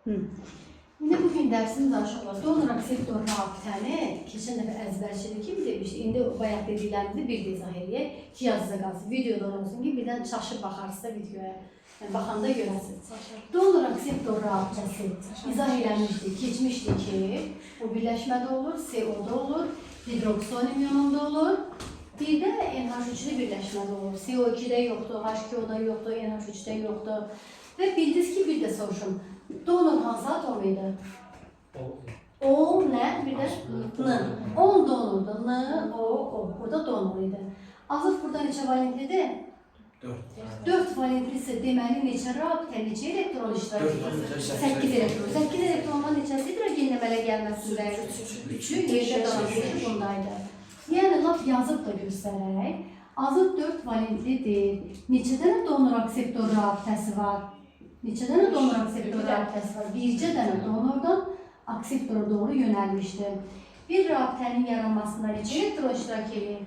Yine bugün dersimiz aşağıda donor akseptor rabitəni keçen dəfə əzbərçilik kimi demişdik. İndi o bayaq dediklərimizi bir də izah eləyək ki, yazıda qalsın. Videodan olsun ki, birdən çaşıb baxarsınız videoya. Yəni, baxanda görəsiniz. Donor akseptor rabitəsi izah eləmişdik, keçmişdik ki, bu birləşmədə olur, CO-da olur, hidroksonim ionunda olur. Bir də NH3-lü birləşmədə olur. CO2-də yoxdur, H2O-da yoxdur, NH3-də yoxdur. Və bildiniz ki, bir də soruşum. Donor hansı atom idi? O, nə? Bir də N. 10 donordur. N, O. Burada donor idi. Azot burada neçə valentlidir? 4 valentli ise deməli neçə rabitə, neçə elektron iştirak edir? 8 elektron. 8 elektrondan neçəsidir genləmələ gəlməsində? 3-ü yerdə dayanır bundaydı. Yəni, laf yazıb da göstərək. Azot 4 valentlidir. Neçə dənə donor akseptor rabitəsi var? Neçə dənə donor akseptor rabitəsi var? Bircə dənə donordan akseptora doğru yönəlmişdir. Bir rabitənin yaranmasında neçə elektron iştirak edir?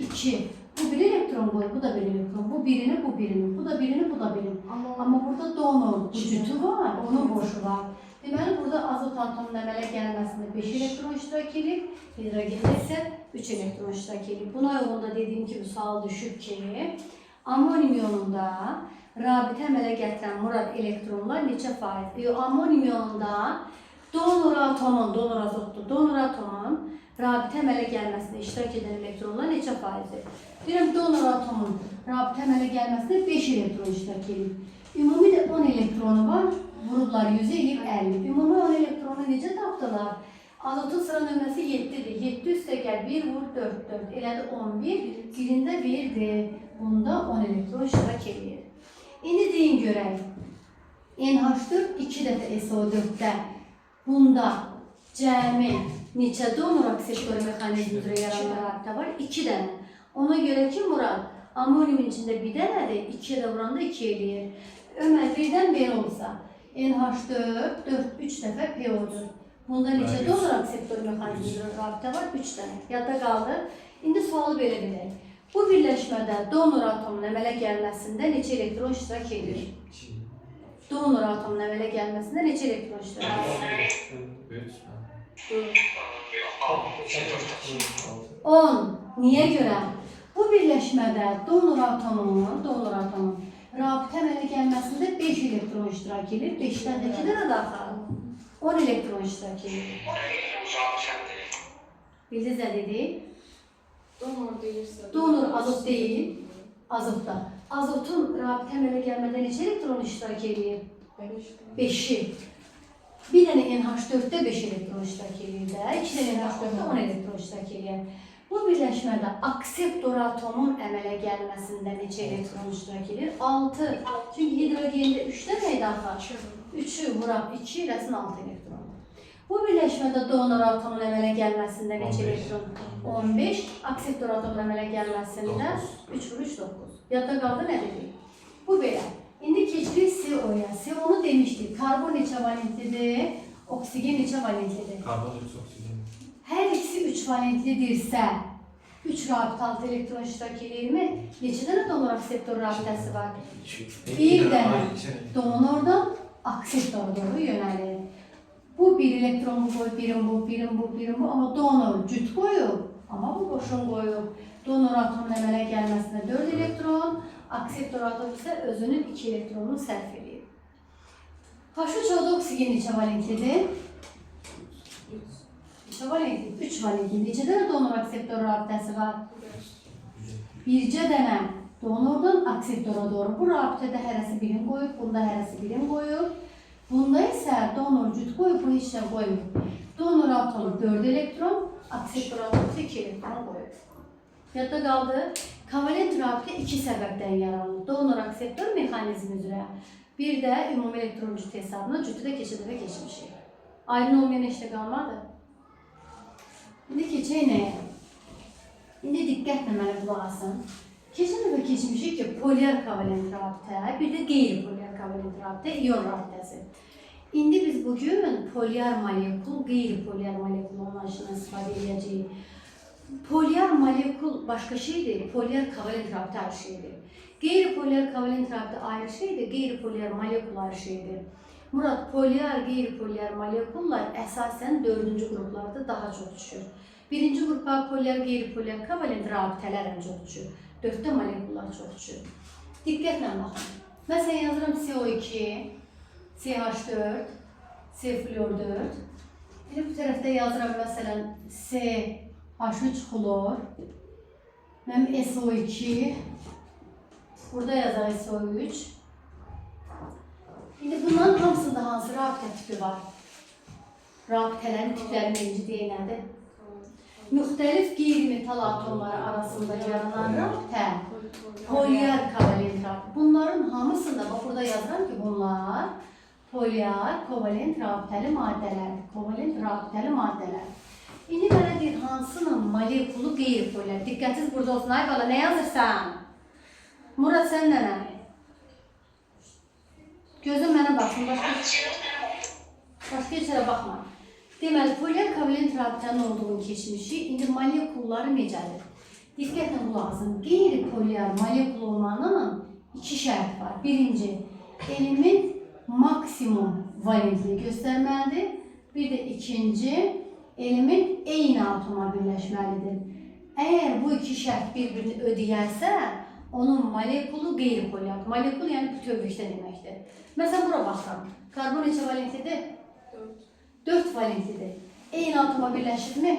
2. Bu bir elektron qoyur, bu da bir elektron. Bu birini, bu birini, bu da birini, bu da birini. Amma burada donor cütü var, onun boşu var. Deməli, burada azot atomunun əmələ gəlməsində 5 elektron iştirak edib, hidrogende isə 3 elektron iştirak edib. Buna uyğun da dediyim kimi sual düşüb ki, amonium ionunda rabitə əmələ gətirən murad elektronlar neçə faiz? Amonium ionunda donor atomun, donor azotdur, donor atomun rabitə əmələ gəlməsində iştirak edən elektronlar neçə faizdir? Deyirəm, donor atomun rabitə əmələ gəlməsində 5 elektron iştirak edib. Ümumi də 10 elektronu var, vurublar 100'e eləyib 50. Ümumi 10 elektronu necə tapdılar? Azotun sıra nömrəsi 7'dir. 7 üstə gəl 1 vur 4, 4. Elədi 11, birində 1'dir. Bunda 10 elektron iştirak edir. İndi deyin görək. NH4 2 dəfə SO4'də. Bunda cəmi neçə donor akseptor mexanizmi üzrə yaranan rabitə var? 2 dənə. Ona görə ki, Murad, amoniumun içində bir dənədir, 2'ye də vuranda 2 eləyir. Ömər, birdən belə olsa, NH4, 3 dəfə PO'dur. Bunda neçə donor akseptor mexanizmi üzrə rabitə var? 3 dənə. Yadda qaldı. İndi sualı belə bilək. Bu birləşmədə donor atomun əmələ gəlməsində neçə elektron iştirak edir? Donor atomun əmələ gəlməsində neçə elektron iştirak edir? 10. Niyə görə? Bu birləşmədə donor atomun rabitə əmələ gəlməsində 5 elektron iştirak edir. 5'dən də 2 dənə daxil. 10 elektron iştirak edir. Bildiniz nə dedik? Donor azot deyil. Azotda. Azotun rabitə əmələ gəlmədə neçə elektron iştirak edir? 5'i. Bir dənə NH4'də 5 elektron iştirak edir də. 2 dənə NH4'də 10 elektron iştirak edir. Bu birləşmədə akseptor atomun əmələ gəlməsində neçə elektron iştirak edir? 6. Çünki hidrogende 3 dənə daxil. 3'ü vuraq 2, eləsin 6 elektron. Bu birləşmədə donor atomun əmələ gəlməsində neçə elektron? 15. Akseptor atomun əmələ gəlməsində 3 vur 3, 9. Yadda qaldı nə dedik? Bu belə. İndi keçirik CO-ya. CO-nu demişdik. Karbon neçə valentlidir? Oksigen neçə valentlidir? Karbon 3 oksigen. Hər ikisi 3 valentlidirsə, 3 rabitə 6 elektron iştirak edirmi? Neçə dənə donor akseptor rabitəsi var? Bir dənə donordan akseptora doğru yönəlir. Bu bir elektron qoyub, birim bu, birim bu, birim bu. Amma donor cüt qoyub, amma bu boşun qoyub. Donor atomun əmələ gəlməsində 4 elektron, akseptor atom isə özünün 2 elektronunu sərf edir. H3O'da oksigen neçə valentlidir? 3 valentli. Neçə dənə donor akseptor rabitəsi var? Bircə dənə donordan akseptora doğru. Bu rabitədə hərəsi birini qoyub, bunda hərəsi birini qoyub. Bunda isə donor cüt qoyub, bunu heç nə qoyub. Donor atomu 4 elektron, akseptor atomu 2 elektron qoyub. Yadda qaldı. Kovalent rabitə 2 səbəbdən yaranır. Donor akseptor mexanizmi üzrə. Bir də ümumi elektron cüt hesabına cütü də keçə dəfə keçmişik. Aydın olmayan işlə qalmadı. İndi keçək nəyə? İndi diqqətlə mənə qulaq asın. Keçən dəfə keçmişik ki, polyar kovalent rabitə, bir də qeyri-polyar kovalent rabitə, iyon rabitəsi. İndi biz bugün polyar molekul, qeyri-polyar molekul anlayışından istifadə edəcəyik. Polyar molekul başqa şeydir, polyar kovalent rabitə ayrı şeydir. Qeyri-polyar kovalent rabitə ayrı şeydir, qeyri-polyar molekul ayrı şeydir. Murad, polyar, qeyri-polyar molekullar əsasən 4-cü qruplarda daha çox düşür. 1-ci qrupa polyar, qeyri-polyar kovalent rabitələr ən çox düşür. 4-də molekullar çox düşür. Diqqətlə baxın. Məsələn, yazıram CO2, CH4, C-fluor4. Bu tərəfdə yazıram məsələn CH3 xlor, mənim SO2, burada yazar SO3. İndi bunların hamısında hansı rabitə tipi var? Rabitələrin tipləri birinci deyək nədir? Müxtəlif qeyri-metal atomları arasında yaranan rabitə polyar kovalent rabitə. Bunların hamısında, bax burada yazıram ki, bunlar polyar kovalent rabitəli maddələrdir. Kovalent rabitəli maddələr. İndi mənə deyir, hansının molekulu qeyri-polyar? Diqqətsiz burada olsun. Ay bala, nə yazırsan? Murad, sən nənə? Gözüm mənə baxsın, başqa heç yerə baxma. Deməli, polyar kovalent rabitənin olduğunu keçmişik. İndi molekulları necədir? Diqqətlə qulaq asın. Qeyri-polyar molekul olmanın 2 şərt var. Birinci, element maksimum valentliyi göstərməlidir. Bir də ikinci, element eyni atoma birləşməlidir. Əgər bu 2 şərt bir-birini ödəyərsə, onun molekulu qeyri-polyar. Molekul yəni bütövlükdə deməkdir. Məsələn, bura baxıram. Karbon neçə valentlidir? 4 valentlidir. Eyni atoma birləşirmi?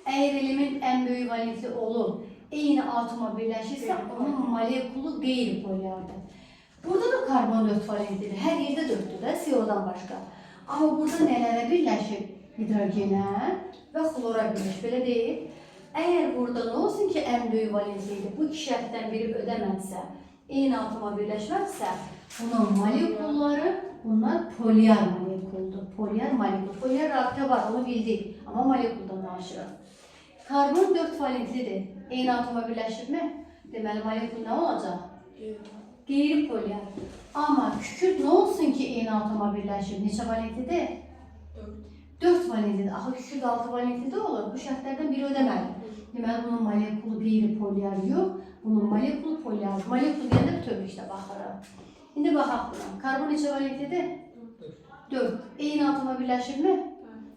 Əgər element ən böyük valentli olub, eyni atoma birləşirsə, onun molekulu qeyri-polyardır. Burada da karbon 4 valentlidir. Hər yerdə 4'dür də, CO-dan başqa. Amma burada nələrə birləşib? Hidrogenə və xlora birləşib, belə deyil. Əgər burada nə olsun ki, ən böyük valentlidir, bu 2 şərtdən biri ödəmədirsə, eyni atoma birləşmədirsə, bunun molekulları, bunlar polyar molekuldur. Polyar molekul. Polyar rabitə var, onu bildik. Amma molekuldan danışırıq. Karbon 4 valentlidir. Eyni atoma birləşibmi? Deməli, molekul nə olacaq? Qeyri-polyar. Amma kükürt nə olsun ki, eyni atoma birləşib? Neçə valentlidir? 4 valentlidir. Axı kükürt 6 valentlidə olur. Bu şərtlərdən biri ödəməli. Deməli, bunun molekulu qeyri-polyar yox, bunun molekulu polyar. Molekul deyəndə bütövlükdə baxırıq. İndi baxaq buna. Karbon neçə valentlidir? 4. Eyni atoma birləşirmi?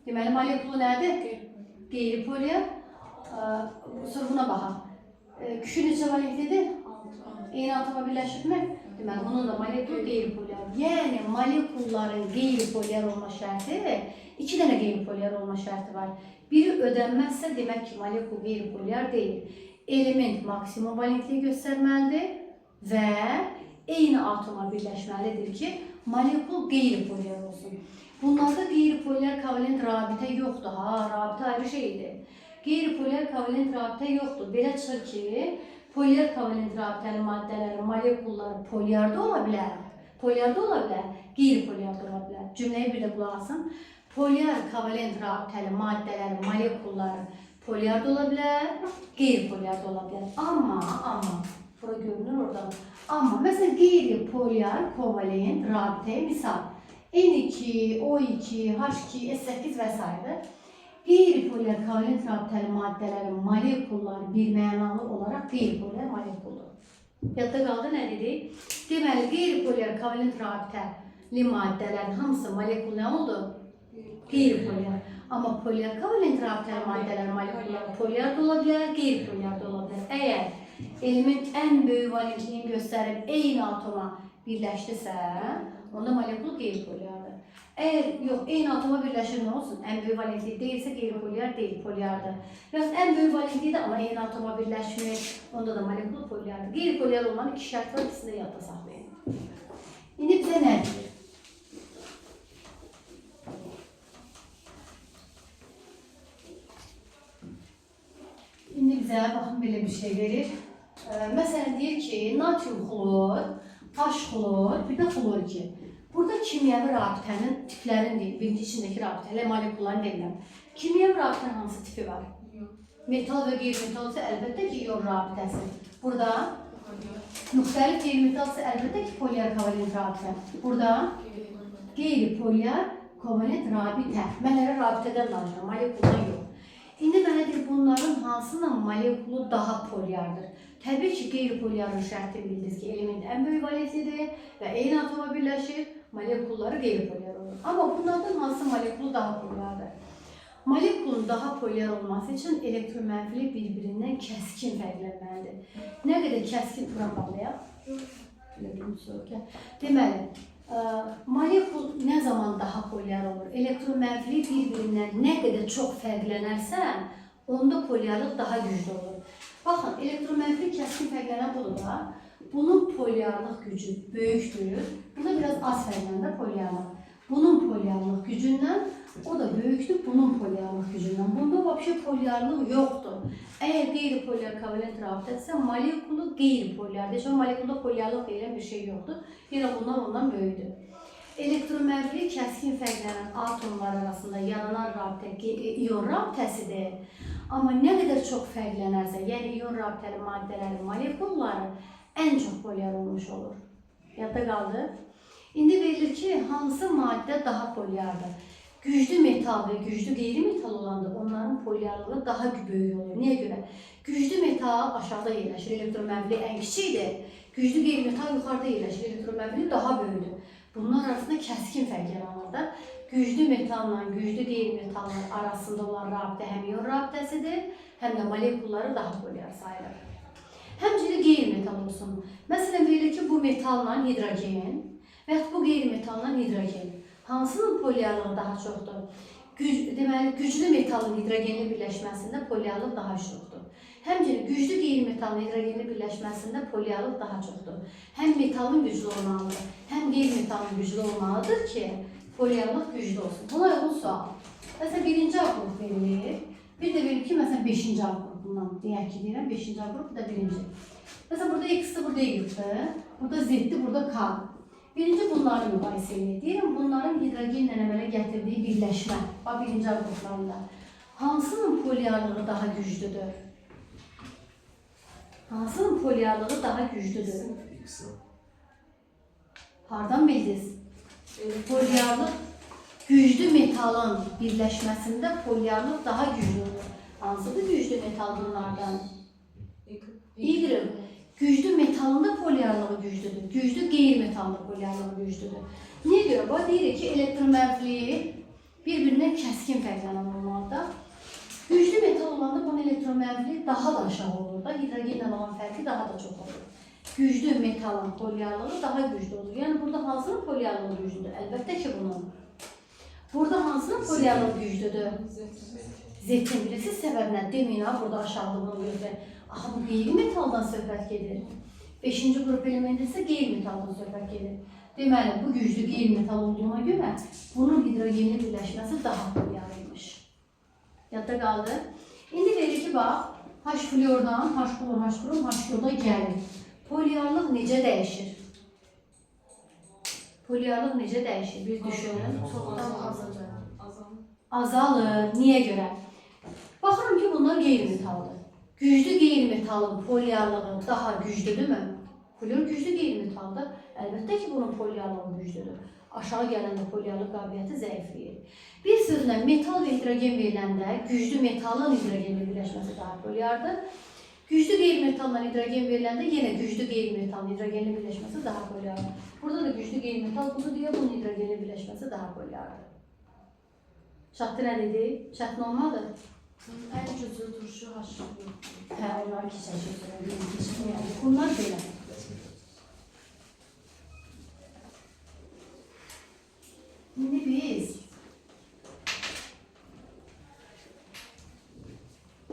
Deməli, molekulu nədir? Qeyri-polyar. Sonra buna baxaq. Kükürt neçə valentlidir? Eyni atoma birləşirmi? Deməli, bunun da molekulu qeyri-polyar. Yəni, molekulların qeyri-polyar olma şərti, 2 dənə qeyri-polyar olma şərti var. Biri ödənməzsə, demək ki, molekul qeyri-polyar deyil. Element maksimum valentliyi göstərməlidir və eyni atoma birləşməlidir ki, molekul qeyri-polyar olsun. Bunlarda qeyri-polyar kovalent rabitə yoxdur. Rabitə ayrı şeydir. Qeyri-polyar kovalent rabitə yoxdur. Belə çıxır ki, polyar kovalent rabitəli maddələrin molekulları polyarda ola bilər. Polyarda ola bilər, qeyri-polyarda ola bilər. Cümləyə bir də qulaq asın. Polyar kovalent rabitəli maddələrin molekulları polyarda ola bilər, qeyri-polyarda ola bilər. Amma, bura görünür oradan. Amma, məsələn, qeyri-polyar kovalent rabitəyə misal N2, O2, H2, S8 və s. Qeyri-polyar kovalent rabitəli maddələrin molekulları birmənalı olaraq qeyri-polyar molekuldur. Yadda qaldı nə dedik? Deməli, qeyri-polyar kovalent rabitəli maddələrin hamısı molekul nə oldu? Qeyri-polyar. Amma polyar kovalent rabitəli maddələrin molekulları polyar da ola bilər, qeyri-polyar da ola bilər. Əgər element ən böyük valentliyi göstərib eyni atoma birləşdirsə, onda molekul qeyri-polyardır. Əgər yox, eyni atoma birləşir nə olsun? Ən böyük valentliyi deyilsə qeyri-polyar deyil, polyardır. Yox, ən böyük valentliyidir, amma eyni atoma birləşmir, onda da molekul polyardır. Qeyri-polyar olmanın 2 şərt var, ikisini də yadda saxlayın. İndi bizə nə deyir? İndi bizə baxın belə bir şey verir. Məsələn deyir ki, natrium xlor, H xlor, bir də xlor 2. Burada kimyəvi rabitənin tiplərini deyil, birinci içindəki rabitə, elə molekullarını deyiləm. Kimyəvi rabitənin hansı tipi var? Metal və qeyri-metal isə əlbəttə ki, ion rabitəsi. Burada müxtəlif qeyri-metal isə əlbəttə ki, polyar kovalent rabitə. Burada qeyri-polyar kovalent rabitə. Mən hələ rabitədən danışıram, molekuldan yox. İndi mənə deyir, bunların hansının molekulu daha polyardır? Təbii ki, qeyri-polyarın şərti bildiniz ki, element ən böyük valentlidir və eyni atoma birləşir. molekulları qeyri-polyar olur. Amma bunlardan hansı molekulu daha polyardır? Molekulun daha polyar olması için elektromenfili bir-birindən kəskin fərqlənməlidir. Nə qədər kəskin bağlayaq? Deməli, molekul nə zaman daha polyar olur? Elektromenfili bir-birindən nə qədər çox fərqlənərsə, onda polyarlıq daha güclü olur. Baxın, elektromenfili kəskin fərqlənən budur da. Bunun polyarlıq gücü böyükdür. Buna biraz az fərqlənir polyarlıq. Bunun polyarlıq gücündən o da böyükdür bunun polyarlıq gücündən. Bunda vəbşə polyarlıq yoxdur. Əgər qeyri-polyar kovalent rabitədirsə, molekulu qeyri-polyardır. Çünki molekulda polyarlıq deyilən bir şey yoxdur. Yenə bunlar ondan böyükdür. Elektromenfili kəskin fərqlənən atomlar arasında yaranan rabitə iyon rabitəsidir. Amma nə qədər çox fərqlənərsə, yəni iyon rabitəli maddələrin molekulları ən çox polyar olmuş olur. Yadda qaldı. İndi verilir ki, hansı maddə daha polyardır? Güclü metal və güclü qeyri-metal olanda onların polyarlığı daha böyük olur. Niyə görə? Güclü metal aşağıda yerləşir, elektromenfili ən kiçikdir. Güclü qeyri-metal yuxarıda yerləşir, elektromenfili daha böyükdür. Bunlar arasında kəskin fərq yaranır da. Güclü metalla güclü qeyri-metallar arasında olan rabitə həm iyon rabitəsidir, həm də molekulları daha polyar sayılır. Həmçinin qeyri-metal olsun. Məsələn, verilir ki, bu metalla hidrogen və ya bu qeyri-metalla hidrogen. Hansının polyarlığı daha çoxdur? Deməli, güclü metalın hidrogenli birləşməsində polyarlıq daha çoxdur. Həmçinin güclü qeyri-metalın hidrogenli birləşməsində polyarlıq daha çoxdur. Həm metalın güclü olmalıdır, həm qeyri-metalın güclü olmalıdır ki, polyarlıq güclü olsun. Buna uyğun sual. Məsələn, birinci aqrup verilir. Bir də verilir ki, məsələn, 5-ci aqrupundan deyək ki, deyirəm, 5-ci aqrup, bir də birinci. Məsələn, burada X-dir, burada Y-dir, burada Z-dir, burada K. Birinci bunları müqayisə edir. Deyirəm, bunların hidrogenlə əmələ gətirdiyi birləşmə, bax, birinci aqruplarında hansının polyarlığı daha güclüdür? Hansının polyarlığı daha güclüdür? Hardan bildiniz? Polyarlıq güclü metalın birləşməsində polyarlıq daha güclü olur. Hansıdır güclü metal bunlardan? İqrim. Güclü metalın da polyarlığı güclüdür. Güclü qeyri-metalın da polyarlığı güclüdür. Niyə görə? Bu deyirik ki, elektromenfili bir-birindən kəskin fərqlənən olmalıdır. Güclü metal olanda bunun elektromenfili daha da aşağı olur da, hidrogenlə olan fərqi daha da çox olur. Güclü metalın polyarlığı daha güclü olur. Yəni burada hansının polyarlığı güclüdür? Əlbəttə ki, bunun. Burada hansının polyarlığı güclüdür? Zetin bilirsiniz səbəb nə? Deməyin ha, burada aşağıda bunu gözlə. Aha, bu qeyri-metaldan söhbət gedir. 5-ci qrup elementi isə qeyri-metaldan söhbət gedir. Deməli, bu güclü qeyri-metal olduğuna görə bunun hidrogenli birləşməsi daha polyarıymış. Yadda qaldı. İndi verir ki, bax, H-flordan H-klor, H-klor, H-klorda gəlir. Polyarlıq necə dəyişir? Polyarlıq necə dəyişir? Bir düşünün. Çoxdan azalır. Niyə görə? Baxırım ki, bunlar qeyri-metaldır. Güclü qeyri-metalın polyarlığı daha güclüdürmü? Flor güclü qeyri-metaldır. Əlbəttə ki, bunun polyarlığı güclüdür. Aşağı gələndə polyarlıq qabiliyyəti zəifləyir. Bir sözlə, metal və hidrogen veriləndə güclü metalın hidrogenli birləşməsi daha polyardır. Güclü qeyri-metalla hidrogen veriləndə yenə güclü qeyri-metalın hidrogenli birləşməsi daha polyardır. Burada da güclü qeyri-metal budur deyə bunun hidrogenli birləşməsi daha polyardır. Çatdı nə dedi? Çətin olmadı? Ən güclü turşu H-flor. Hə, onlar keçəcək. Bunlar belə.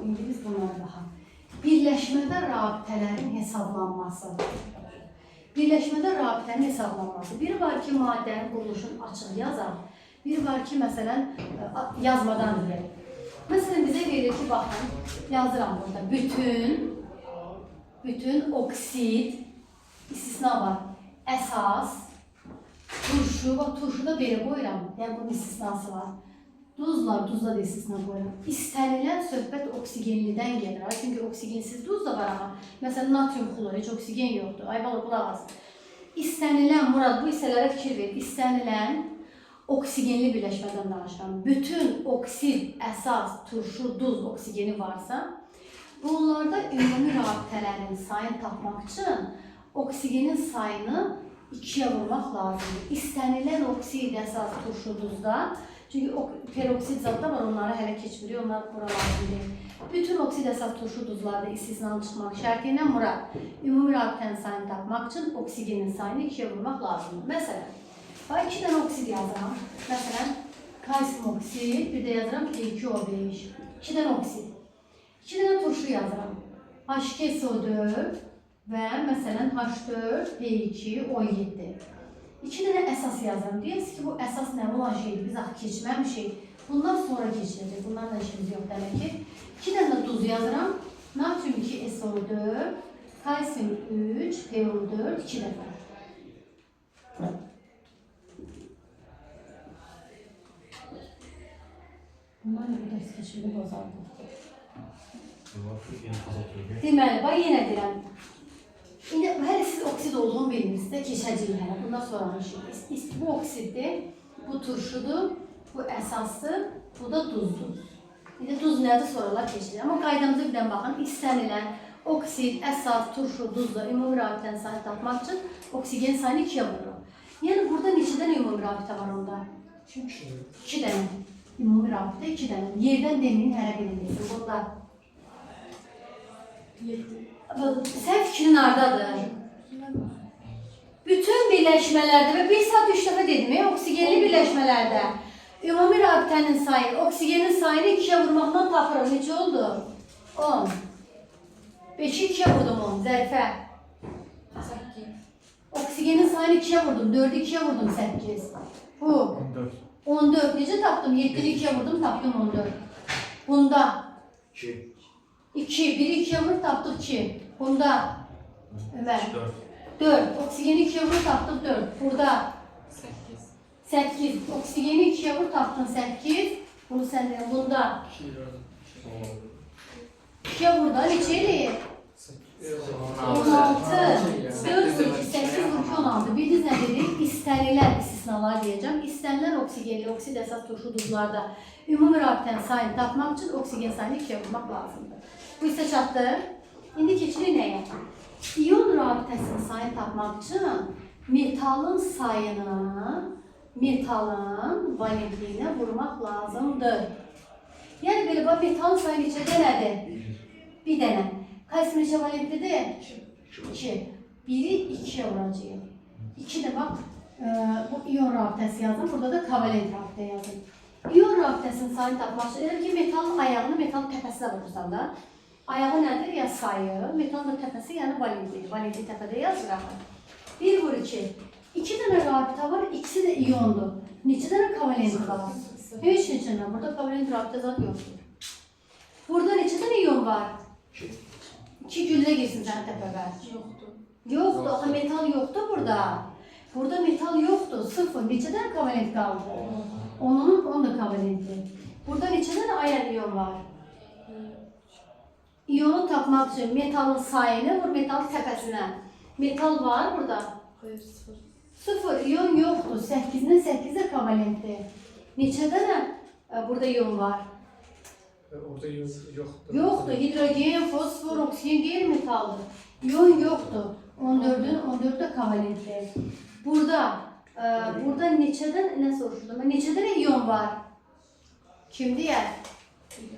İndi biz bunlara baxaq. Birləşmədə rabitələrin hesablanması. Birləşmədə rabitənin hesablanması. Biri var ki, maddənin quruluşunu açıq yazaq. Biri var ki, məsələn, yazmadan deyək. Məsələn, bizə verir ki, baxın, yazıram burada. Bütün oksid, istisna var, əsas, turşu, bax, turşuda belə qoyuram, yəni bunun istisnası var. Duzda da istisna qoyuram. İstənilən söhbət oksigenlidən gedir, çünki oksigensiz duz da var ama. Məsələn, natrium xlor, heç oksigen yoxdur. Ay bala, qulaq az. İstənilən, Murad, bu hissələrə fikir ver, İstənilən oksigenli birləşmədən danışıram. Bütün oksid, əsas, turşu, duz oksigeni varsa, bunlarda ümumi rabitələrin sayını tapmaq üçün oksigenin sayını 2'ye vurmaq lazımdır. İstənilən oksid əsas turşu duzda. Çünki peroksid zadlar var, onları hələ keçmirik, onlar bura lazım deyil. Bütün oksid əsas turşu duzlarda istisnalı çıxmaq şərti ilə Murad, ümumi rabitənin sayını tapmaq üçün oksigenin sayını 2'ye vurmaq lazımdır. Məsələn, 2 dənə oksid yazıram. Məsələn, kalsium oksid, bir də yazıram P2O5. 2 dənə oksid. 2 dənə turşu yazıram. H2SO4 və məsələn H4P2O7. 2 dənə əsas yazıram. Deyərsiniz ki, bu əsas nə olan şeydir? Biz axı keçməmişik. Bundan sonra keçiriləcək. Bunlarla işimiz yox demək ki. 2 dənə duz yazıram. Natrium 2SO4, kalsium 3, PO4 2 dəfə. Bunlar nə qədər keçirli bozardı. Deməli, bax yenə deyirəm. İndi hələ siz oksid olduğunu bilmirsiniz də keçəcəyik hələ. Bundan sonra danışırıq. Bu oksiddir, bu turşudur, bu əsasdır, bu da duzdur. İndi duz nədir sonralar keçilir. Amma qaydamıza bir dən baxın. İstənilən oksid, əsas, turşu, duzla ümumi rabitənin sayını tapmaq üçün oksigen sayını 2'ye vururuq. Yəni burada neçə dənə ümumi rabitə var onda? 2 dənə. Ümumi rabitə 2 dənə. Yerdən deməyin hərə bilindirsin. Bunda 7. Sən fikrin hardadır? Bütün birləşmələrdə və 1 saat 3 dəfə dedim, oksigenli birləşmələrdə ümumi rabitənin sayını, oksigenin sayını 2'ye vurmaqdan tapırıq. Necə oldu? 10. 5'i 2'ye vurdum 10, zərfə. 8. Oksigenin sayını 2'ye vurdum, 4'ü 2'ye vurdum 8. Bu. 14. Necə tapdım? 7'ni 2'ye vurdum, tapdım 14. Bunda. 2. 1'i 2'ye vurup tapdık 2. Bunda. Ömer. 4. Oksigeni 2'ye vurup tapdık 4. Burada. 8. Oksigeni 2'ye vurup tapdın 8. Bunu senden. Bunda. 2'ye vurdu. Neçeydi? 16. 4 vurdu. 8 vurdu 16. Bir diz nə dedik? İstənilən istisnalar deyəcəm. İstənilən oksigenli, oksid əsas turşu duzlarda ümumi rabitənin sayını tapmaq üçün oksigen sayını 2'ye vurmaq lazımdır. Bu isə çatdı. İndi keçirik nəyə? İyon rabitəsinin sayını tapmaq üçün metalın sayını metalın valentliyinə vurmaq lazımdır. Yəni belə bax, metalın sayı neçə dənədir? 1 dənə. Kalsium neçə valentlidir? 2. 1'i 2'ye vuracağım. 2 də bax, bu iyon rabitəsi yazın. Burada da kovalent rabitə yazın. İyon rabitəsinin sayını tapmaq üçün elə ki, metalın ayağını metalın təpəsinə vurursan da. Ayağı nədir? Ya sayı, metalın da təpəsi, yəni valentlidir. Valentli təpədə yazıraq. 1 vur 2. 2 dənə rabitə var, ikisi də iyondur. Neçə dənə kovalent var? Heç neçə. Burada kovalent rabitə zat yoxdur. Burada neçə dənə iyon var? 2 güllə girsin sənin təpəvə. Yoxdur. Axı metal yoxdur burada. Burada metal yoxdur. 0. Neçə dənə kovalent qaldı? Onun 10 da kovalentli. Burada neçə dənə ayan iyon var? İyonu tapmaq üçün metalın sayını vur metalın təpəsinə. Metal var burada. Hayır, 0. 0. İyon yoxdur. 8'dən 8 də kovalentli. Neçə dənə burada iyon var? Orada yoxdur. Yoxdur. Hidrogen, fosfor, oksigen qeyri-metaldır. İyon yoxdur. 14'ün 14 də kovalentli. Burada neçədən, nə soruşdum? Neçədən iyon var? Kim deyər?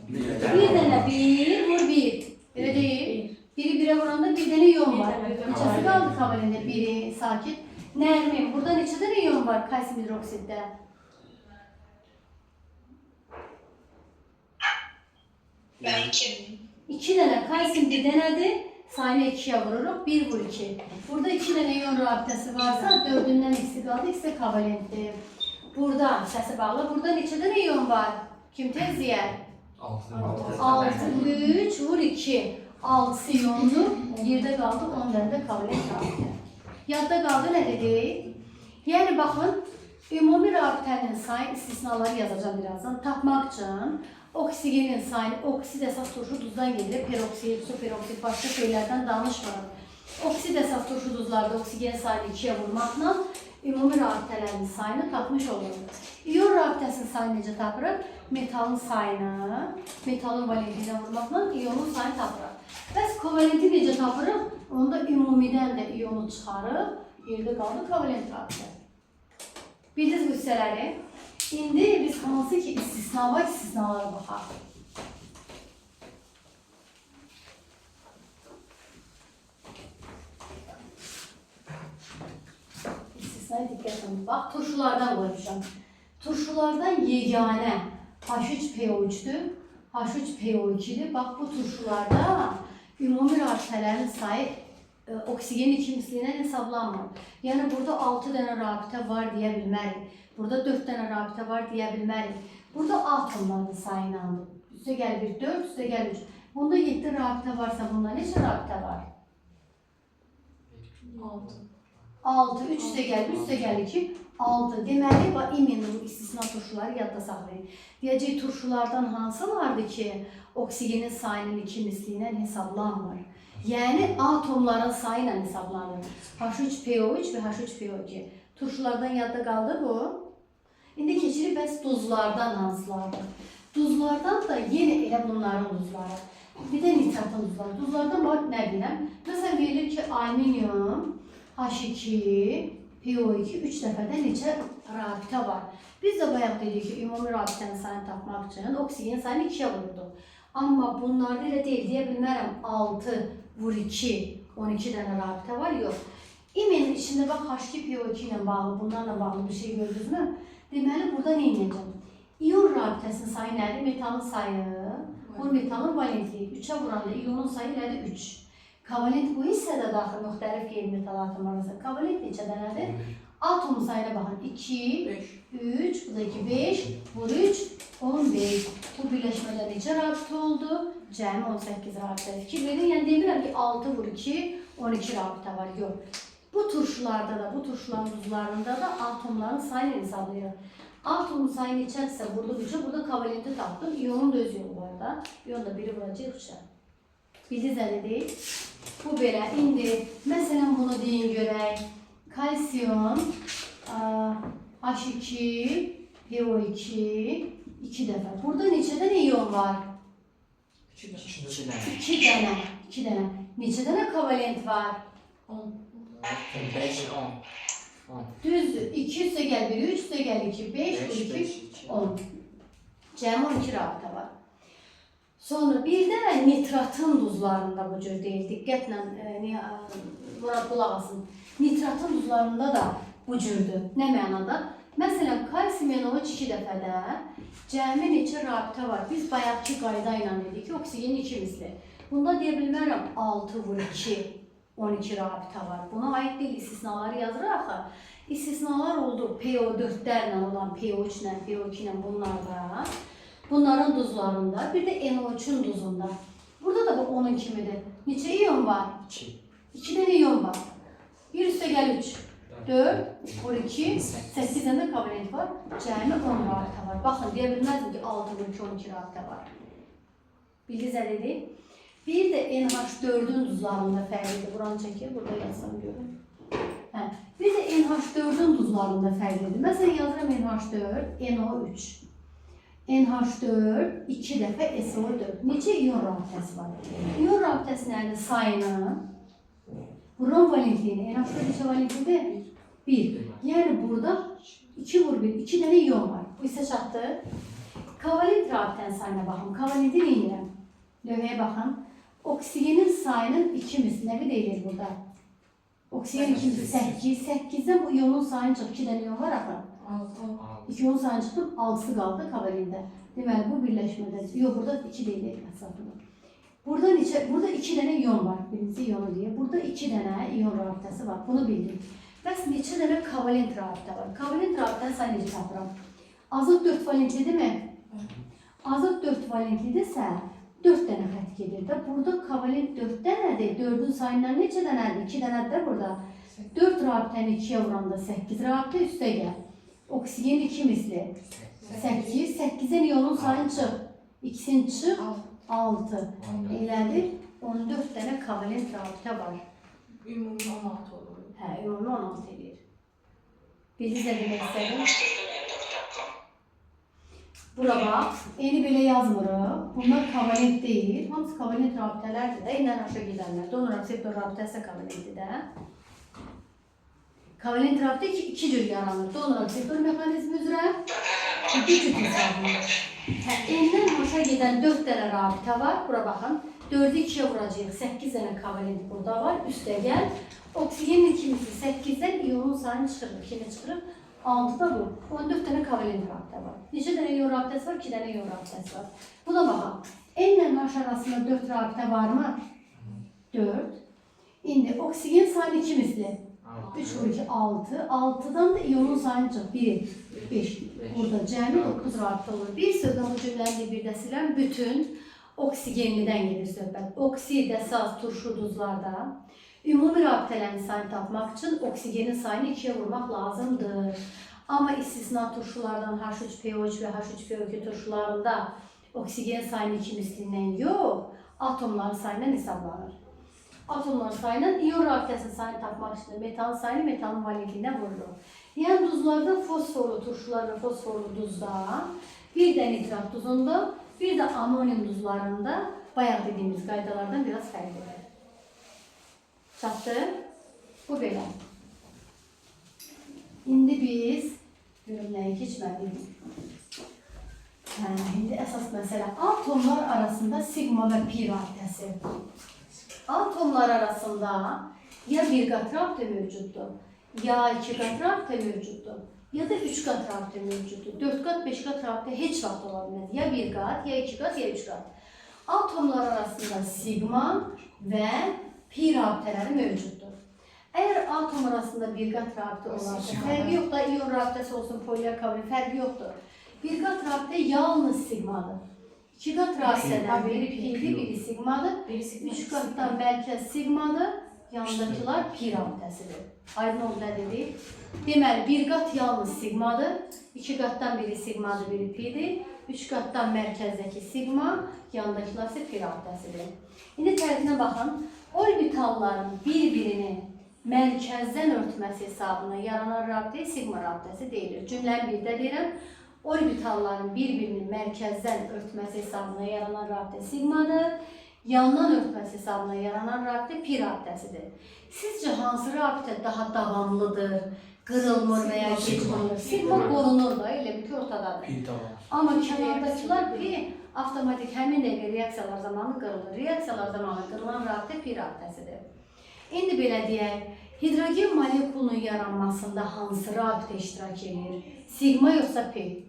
1 dənə, 1 vur 1. Belə deyil. 1'i 1'e vuranda 1 dənə iyon var. Neçəsi qaldı kovalentdə? 1'i, sakit. Nərmin, burada neçə dənə iyon var kalsium hidroksiddə? 2 dənə. Kalsium 1 dənədir. Sayını 2'ye vururuq. 1 vur 2. Burada 2 dənə iyon rabitəsi varsa 4'ündən eksi qaldı. İkisi də kovalentdir. Burada səsi bağlı. Burada neçə dənə iyon var? Kim tez deyər? 6, 3 vur 2. 6 iyonlu. Yerdə qaldı 10 dənə də kovalent rabitə. Yadda qaldı nə dedik? Yəni baxın, ümumi rabitənin sayı istisnaları yazacağım birazdan. Tapmaq üçün oksigenin sayını, oksid əsas turşu duzdan gelir, peroksid, superoksid, başqa şeylərdən danışmırıq. Oksid əsas turşu duzlarda oksigen sayını 2'ye vurmaqla ümumi rabitələrin sayını tapmış oluruq. İyon rabitəsinin sayını necə tapırıq? Metalın sayını, metalın valentliyinə vurmaqla iyonun sayını tapırıq. Bəs kovalenti necə tapırıq? Onda ümumidən də iyonu çıxarıb, Yerdə qaldı kovalent rabitə. Bildiniz bu hissələri? İndi biz hansı ki istisnalara baxaq. İstisnaya diqqətlə bax, turşulardan qoymuşam. Turşulardan yeganə H3PO3-dür, H3PO2-dir. Bax, bu turşularda ümumi rabitələrin sayı oksigen ikimisliyinə hesablanmır. Yəni, burada 6 dənə rabitə var deyə bilmərik. Burada 4 dənə rabitə var deyə bilmərik. Burada atomların sayı inandır. Üstə gəlir 4, üstə gəlir 3. Bunda 7 rabitə varsa, bunda neçə rabitə var? 6. 6, 3 üstə gəlir, üstə gəlir ki, 6. Deməli, iminli bu istisna turşuları yadda saxlayın. Deyəcək, turşulardan hansılardır ki, oksigenin sayının ikimisliyinə hesablanmır? Yəni, atomların sayı ilə hesablanır. H3PO3 və H3PO2. Turşulardan yadda qaldı bu. İndi keçirik bəs duzlardan hansılardır? Duzlardan da yenə elə bunların duzları. Bir də nitratın duzları. Duzlardan bax, nə biləm? Məsələn, verilir ki, alüminium, H2, PO2 3 dəfədən neçə rabitə var. Biz də bayaq dedik ki, ümumi rabitənin sayını tapmaq üçün oksigenin sayını 2-yə vururduq. Amma bunlarda elə deyil, deyə bilmərəm 6 vur 2, 12 dənə rabitə var, yox. İminin içində bax, H2PO2 ilə bağlı, bunlarla bağlı bir şey gördünüz mü? Deməli, burada nə edəcəm? İyon rabitəsinin sayı nədir? Metalın sayı, bu metalın valentliyi. 3-ə vuranda iyonun sayı nədir? 3. Kovalent bu hissədə daxil müxtəlif qeyri-metal atomlar arasında. Kovalent neçə dənədir? Atomun sayına baxın. 2, 3, bu da 2, 5, vur 3, 15. Bu birləşmədə neçə rabitə oldu? Cəmi 18 rabitə. Fikir verin, yəni demirəm ki, 6 vur 2, 12 rabitə var. Yox. Bu turşularda da, bu turşuların duzlarında da atomların sayını hesablayır. Atomun sayı neçədirsə vurdu 3-ə, burada kovalenti tapdım. İyonun da öz yolu var da. İyon da biri vuracaq 3-ə. Bildiniz əli deyil. Bu belə. İndi, məsələn, bunu deyin görək. Kalsiyum, H2, PO2, 2 dəfə. Burada neçə dənə iyon var? 2 2 dənə. Neçə dənə kovalent var? 10. 5, 10. Düzdür. 2 üstə gəl 1, 3 üstə gəl 2, 5, 2, 10. Cəmi 12 rabitə var. Sonra bir də nitratın duzlarında bu cür deyil. Diqqətlə Murad qulaq asın. Nitratın duzlarında da bu cürdür. Nə mənada? Məsələn, kalsium NO3 2 dəfədə cəmi neçə rabitə var? Biz bayaqki qayda ilə dedik ki, oksigen 2 misli. Bunda deyə bilmərəm 6 vur 2, 12 rabitə var. Buna aid deyil, istisnaları yazırıq axı. İstisnalar oldu PO4-lərlə olan, PO3 ilə, PO2 ilə bunlarda. Bunların duzlarında, bir də NO3-ün duzunda. Burada da bu onun kimidir. Neçə iyon var? 2. 2 dənə iyon var. Bir üstə gəl 3, 4, 12, 8 dənə kovalent var. Cəmi 10 rabitə var. Baxın, deyə bilməzdim ki, 6 vur 2, 12 rabitə var. Bildiniz əlidir. Bir də NH4-ün duzlarında fərqlidir. Buranı çəkir, burada yazsam görün. Bir də NH4-ün duzlarında fərqlidir. Məsələn, yazıram NH4, NO3. NH4, 2 dəfə SO4. Neçə iyon rabitəsi var? İyon rabitəsinin sayını, buranın valentliyini, NH4 neçə valentlidir? 1. Yəni burada 2 vur 1, 2 dənə iyon var. Bu isə çatdı. Kovalent rabitənin sayına baxın. Kovalenti neyirəm? Lövhəyə baxın. Oksigenin sayının 2 misli. Nə deyilir burada? Oksigen 2 misli 8. 8-dən bu iyonun sayını çıx. 2 dənə iyon var axı. 2 iyonun sayını çıxdım, 6'sı qaldı kovalentdə. Deməli, bu birləşmədə. Yox, burada 2 deyilir əsasında. Burada 2 dənə iyon var. Birinci iyonu deyə. Burada 2 dənə iyon rabitəsi var. Bunu bildik. Bəs neçə dənə kovalent rabitə var? Kovalent rabitənin sayını necə tapıram? Azot 4 valentlidir mi? Azot 4 valentlidirsə 4 dənə xət gedir də. Burada kovalent 4 dənədir. 4-ün sayından neçə dənədir? 2 dənədir də burada. 4 rabitəni 2-yə vuranda 8 rabitə üstə gəl. Oksigen 2 misli. 8. 8-dən iyonun sayını çıx. 2'sini çıx. 6. Elədir. 14 dənə kovalent rabitə var. Ümumi 16 olur. Hə, ümumi 16 edir. Bildiniz nə demək istədim? Bura bax, eni belə yazmırıq. Bunlar kovalent deyil. Hamısı kovalent rabitələrdir də. Endən aşağı gedənlər. Donor akseptor rabitəsi də kovalentdir də. Kovalent rabitə iki cür yaranır. Donor akseptor mexanizmi üzrə bir cür hesablanır. N'dən başa gedən 4 dənə rabitə var. Bura baxın. 4'ü 2'ye vuracağıq. 8 dənə kovalent burada var. Üstə gəl. Oksigenin kimisi 8'dən iyonun sayını çıxırıq. Kimi çıxırıq? 6'da bu. 14 dənə kovalent rabitə var. Neçə dənə iyon rabitəsi var? 2 dənə iyon rabitəsi var. Buna baxın. N ilə H arasında 4 rabitə varmı? 4. İndi oksigen sayını ikimizdir. 3 vur 2, 6. 6'dan da iyonun sayını çıx. 1, 5. Burada cəmi 9 rabitə olur. Bir sözlə bu cümləni bir də silən bütün oksigenlidən gedir söhbət. Oksid, əsas, turşu, duzlarda ümumi rabitələrin sayını tapmaq üçün oksigenin sayını 2'ye vurmaq lazımdır. Amma istisna turşulardan H3PO3 və H3PO2 turşularında oksigen sayını 2 mislindən yox, atomların sayından hesablanır. Atomların sayından iyon rabitəsinin sayını tapmaq üçün metalın sayını metalın valentliyindən vurulur. Yəni duzlarda fosforlu turşular və fosforlu duzda, bir də nitrat duzunda, bir də amonium duzlarında bayaq dediyimiz qaydalardan biraz fərqlidir. Çatdı? Bu belə. İndi biz görünməyə keçməliyik. İndi əsas məsələ atomlar arasında sigma və pi rabitəsi. Atomlar arasında ya bir qat rabitə mövcuddur, ya iki qat rabitə mövcuddur, ya da üç qat rabitə mövcuddur. 4 qat, 5 qat rabitə heç vaxt ola bilməz. Ya bir qat, ya iki qat, ya üç qat. Atomlar arasında sigma və pi rabitələri mövcuddur. Əgər atom arasında bir qat rabitə olarsa, fərqi yoxdur da iyon rabitəsi olsun, polyer kovalent, fərqi yoxdur. Bir qat rabitə yalnız sigmadır. İki qat rabitədən biri pi'dir, biri sigmadır. Üç qatdan mərkəz sigmadır, yanındakılar pi rabitəsidir. Aydın oldu nə dedik? Deməli, bir qat yalnız sigmadır, iki qatdan biri sigmadır, biri pi'dir. Üç qatdan mərkəzdəki sigma, yanındakılar isə pi rabitəsidir. İndi tərzinə baxın, orbitalların bir-birini mərkəzdən örtməsi hesabına yaranan rabitəyə sigma rabitəsi deyilir. Cümləni bir də deyirəm. Orbitalların bir-birini mərkəzdən örtməsi hesabına yaranan rabitə sigmadır. Yandan örtməsi hesabına yaranan rabitə pi rabitəsidir. Sizcə hansı rabitə daha davamlıdır, qırılmır və ya geçmir? Sigma qorunur da, elə bir ki ortadadır. Amma kənardakılar pi avtomatik həmin dəqiqə reaksiyalar zamanı qırılır. Reaksiyalar zamanı qırılan rabitə pi rabitəsidir. İndi belə deyək, hidrogen molekulunun yaranmasında hansı rabitə iştirak edir? Sigma yoxsa pi?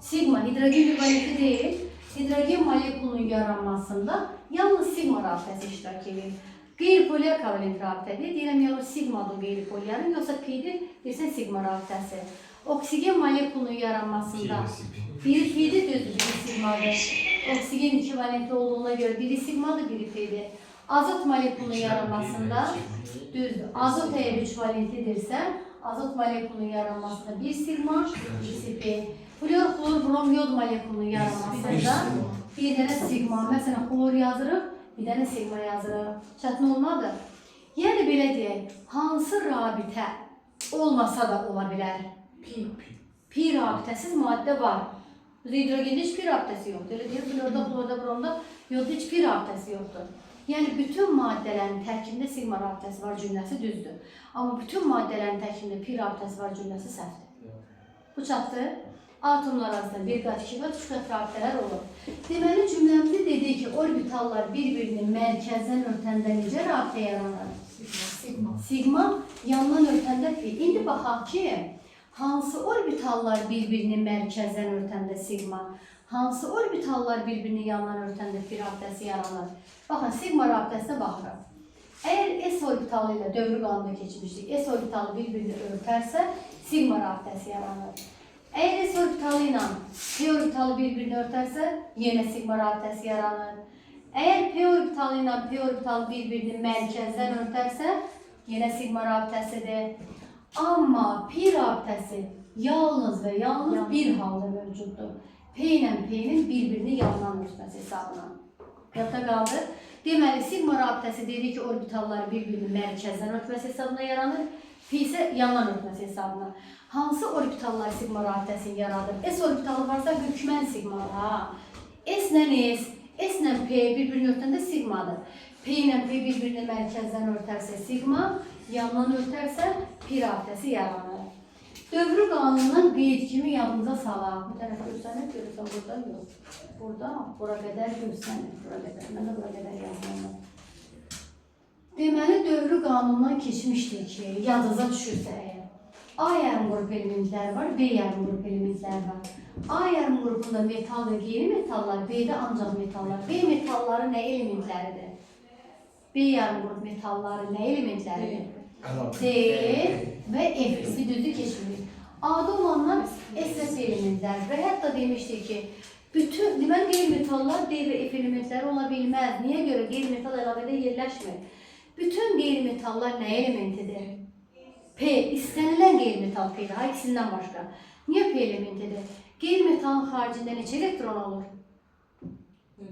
Sigma, hidrogen valenti deyil. Hidrogen molekulunun yaranmasında yalnız sigma rabitəsi iştirak edir. Qeyri-polyer kovalent rabitədir. Deyirəm, ya sigmadır qeyri-polyerin, yoxsa pi'dir, deyirsən sigma rabitəsi. Oksigen molekulunun yaranmasında biri pi'dir, düzdür, biri sigmadır. Oksigen iki valentli olduğuna göre biri sigmadır, biri pi'dir. Azot molekulunun yaranmasında düzdür. Azot eğer 3 valentlidirsə, azot molekulunun yaranmasında bir sigma, birisi pi. Flor, klor, brom, yod molekulunun yaranmasında bir dənə sigma. Məsələn, klor yazırıq, bir dənə sigma yazırıq. Çətin olmadı. Yəni belə deyək, hansı rabitə olmasa da ola bilər? Pi rabitəsiz maddə var. Hidrogende heç pi rabitəsi yoxdur. Elə deyir, florda, klorda, bromda yodda heç pi rabitəsi yoxdur. Yəni bütün maddələrin tərkibində sigma rabitəsi var cümləsi düzdür. Amma bütün maddələrin tərkibində pi rabitəsi var cümləsi səhvdir. Bu çatdı. Atomlar arasında bir qat, iki qat, üç qat rabitələr olur. Deməli cümləmizdə dedik ki, orbitallar bir-birini mərkəzdən örtəndə necə rabitə yaranır? Sigma, yandan örtəndə pi. İndi baxaq ki, hansı orbitallar bir-birini mərkəzdən örtəndə sigma, hansı orbitallar bir-birini yandan örtəndə pi rabitəsi yaranır? Baxın, sigma rabitəsinə baxırıq. Əgər S orbitalı ilə dövrü qanunda keçmişdik, S orbitalı bir-birini örtərsə, sigma rabitəsi yaranır. Əgər S orbitalı ilə P orbitalı bir-birini örtərsə, yenə sigma rabitəsi yaranır. Əgər P orbitalı ilə P orbitalı bir-birini mərkəzdən örtərsə, yenə sigma rabitəsidir. Amma pi rabitəsi yalnız və yalnız bir halda mövcuddur. P ilə P'nin bir-birini yandan örtməsi hesabına. Yadda qaldı. Deməli, sigma rabitəsi dedik ki, orbitallar bir-birini mərkəzdən örtməsi hesabına yaranır. Pi isə yandan örtməsi hesabına. Hansı orbitallar sigma rabitəsini yaradır? S orbitalı varsa hökmən sigmadır. S ilə S, S ilə P bir-birini örtəndə sigmadır. P ilə P bir-birini mərkəzdən örtərsə sigma, yandan örtərsən pir abidəsi yaranır. Dövrü qanunundan qeyd kimi yadınıza salaq. Bu tərəf görsənir, görürsən burada yox. Burada, bura qədər görsənir, bura qədər. Mən də bura qədər yazmalıyım. Deməli, dövrü qanunundan keçmişdir ki, yadınıza düşürsə əgər. A yarım qrup elementləri var, B yarım qrup elementləri var. A yarım qrupunda metal və qeyri-metallar, B-də ancaq metallar. B metalları nə elementləridir? B yarım qrup metalları nə elementləridir? D və F. Bir düzdür keçmirik. A-da olanlar SS elementlər və hətta demişdik ki, bütün deməli qeyri-metallar D və F elementləri ola bilməz. Niyə görə? Qeyri-metal əlavədə yerləşmir. Bütün qeyri-metallar nə elementidir? P, istənilən qeyri-metal P-dir, ha, ikisindən başqa. Niyə P elementidir? Qeyri-metalın xaricində neçə elektron olur?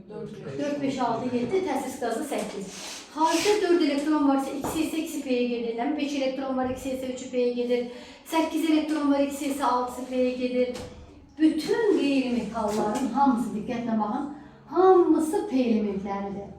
4, 5, 6, 7, təsis qazı 8. Xaricdə 4 elektron varsa, ikisi isə 2 P-yə gedir. 5 elektron var, ikisi isə 3 P-yə gedir. 8 elektron var, ikisi isə 6 P-yə gedir. Bütün qeyri-metalların hamısı, diqqətlə baxın, hamısı P elementləridir.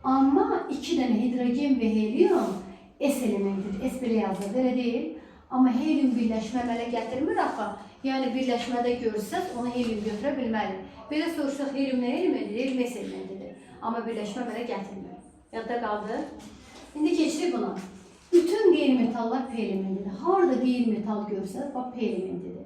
Amma 2 dənə hidrogen və helium S elementidir. S belə yazılır, elə deyil. Amma helium birləşmə əmələ gətirmir axı. Yəni birləşmədə görsəz, onu helium götürə bilməli. Belə soruşsaq, helium nə elementidir? Helium S elementidir. Amma birləşmə əmələ gətirmir. Yadda qaldı. İndi keçirik buna. Bütün qeyri-metallar P elementidir. Harada qeyri-metal görsəz, bax P elementidir.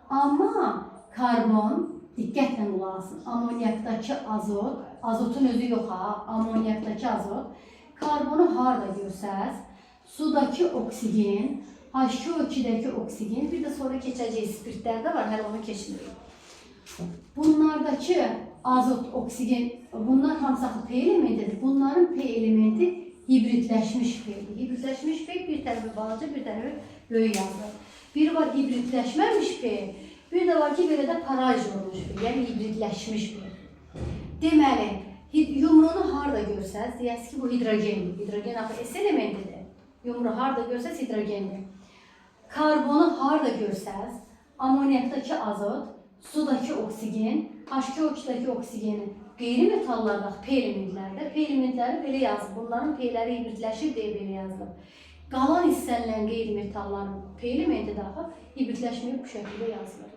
Amma karbon, diqqətlə qulaq asın, amonyakdakı azot, azotun özü yox ha, amonyakdakı azot, karbonu harada görsəz, sudakı oksigen, H2O2-dəki oksigen, bir də sonra keçəcək spirtlərdə var, hələ onu keçmirik. Bunlardakı azot, oksigen, bunlar hamısı P elementidir. Bunların P elementi hibridləşmiş P-dir. Hibridləşmiş P bir tərəfi balaca, bir tərəfi böyük yazılır. Biri var hibridləşməmiş P, bir də var ki, belə də paraj olmuş P, yəni hibridləşmiş P. Deməli, yumruğunu harada görsəz, deyəsiz ki, bu hidrogendir. Hidrogen axı S elementidir. Yumruğu harada görsəz hidrogendir. Karbonu harada görsəz, amonyakdakı azot, sudakı oksigen, H2O2-dəki oksigeni qeyri-metallarda P elementlərdə. P elementləri belə yazılır. Bunların P-ləri hibridləşir deyə belə yazılır. Qalan istənilən qeyri-metalların P elementi daxil hibridləşməyib bu şəkildə yazılır.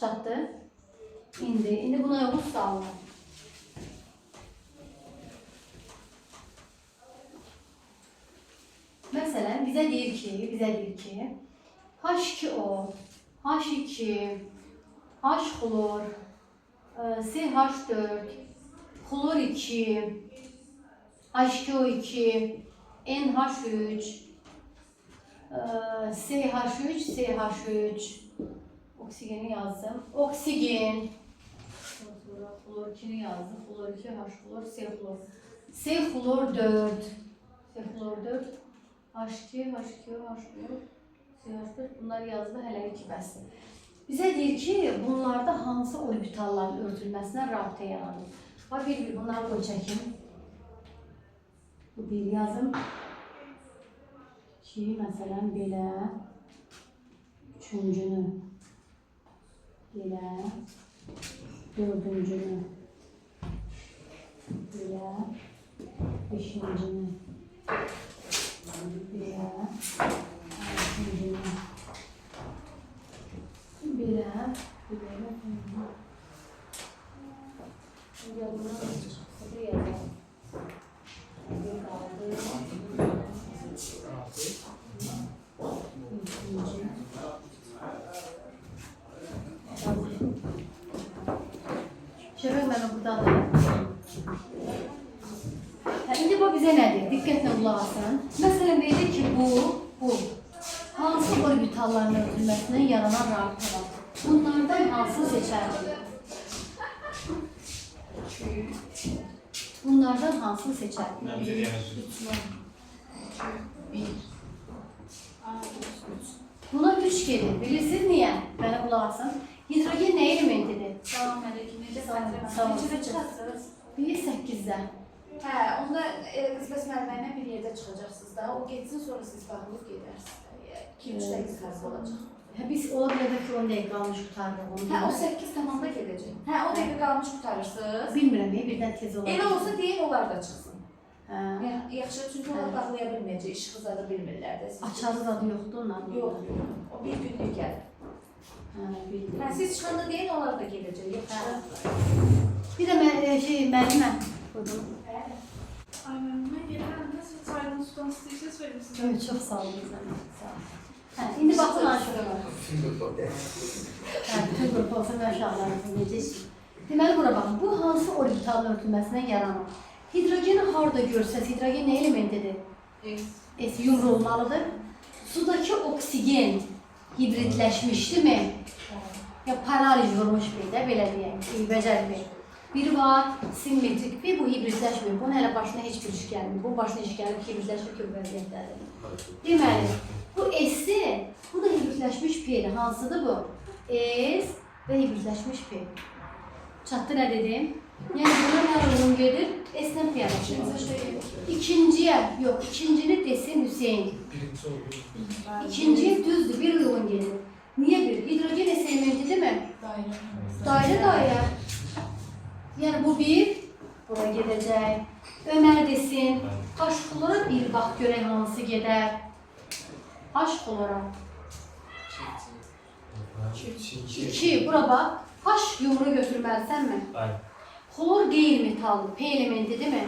Çatdı? İndi buna yoxun suallar. Məsələn, bizə deyir ki, H2O, H2, H-xlor, CH4, xlor 2, H2O2, NH3, CH3, oksigeni yazdım, oksigen, xlor 2'ni yazdım, xlor 2, H-xlor, C-xlor, C-xlor 4, H2, H2, H-xlor, CH4, bunlar yazılı hələ 2 bəsdir. Bizə deyir ki, bunlarda hansı orbitalların örtülməsinə rabitə yaradır. Bax, bir bunları qoy çəkim. Bu bir yazım. Ki, məsələn, belə, üçüncünü, belə, dördüncünü, belə, beşincini, belə, altıncını, belə, Şöyle ben buradan da İndi bu bizə nədir? Diqqətlə qulaq asın. Məsələn, deyir ki, bu hansı orbitalların örtülməsindən yaranan rabitə var? Bunlardan hansı seçərdir? Bunlardan hansı seçərdir? 1. Buna 3 gelir. Bilirsiniz niyə? Mənə qulaq asın. Hidrogen nə elementidir? Salam əleyküm. Necə Sağ Neçədə çıxarsınız? 1-8-də. Hə, onda qızbəs müəllimə ilə bir yerdə çıxacaqsınız da. O getsin, sonra siz bağlayıb gedərsiniz. 2-3 dəqiqə fərq olacaq. Biz ola bilər ki, 10 dəqiqə qalmış qutarırıq. Hə, o 8 tamamda gedəcək. Hə, 10 dəqiqə qalmış qutarırsınız. Bilmirəm, birdən tez olar. Elə olsa deyin, onlar da çıxsın. Yaxşı, çünki onlar bağlaya bilməyəcək, işıq zada bilmirlər də. Açarı da yoxdur onların. Yox, o bir günlük gəlir. Bildim. Siz çıxanda deyin, onlar da gələcək. Yoxsa? Bir də müəllimə. Buyurun. Ay mən gəlirəm, nəsə çaydan sudan istəyirsiniz verim sizə. Evet, çox sağ olun. Sağ olun. İndi baxın aşağıya. Bütün qrup olsa məşəllahınızı necəsiz? Deməli, bura baxın. Bu hansı orbital örtülməsindən yaranır? Hidrogeni harada görsəz, hidrogen nə elementidir? S yumru olmalıdır. Sudakı oksigen hibridləşmişdirmi? Ya paraliz vurmuş bir də, belə deyək, becərmir. Biri var, simmetrik bir, bu hibridləşmir. Bunun hələ başına heç bir iş gəlmir. Bu başına iş gəlmir, hibridləşmir ki, vəziyyətlədir. Deməli, bu S-i, bu da hibridləşmiş P-dir. Hansıdır bu? S və hibridləşmiş P. Çatdı nə dedim? Yəni buna nə uyğun gedir? S-lə P arasında. İkinciyə, yox, ikincini desin Hüseyin. Birinci oldu. İkinciyə düzdür, bir uyğun gedir. Niyə bir? Hidrogen S elementidir mi? Dairə. Yəni bu bir, bura gedəcək. Ömər desin, H klora bir bax görək hansı gedər. H klora. 2, bura bax. H yumru götürməlisənmi? Xlor qeyri-metallı, P elementi değil mi?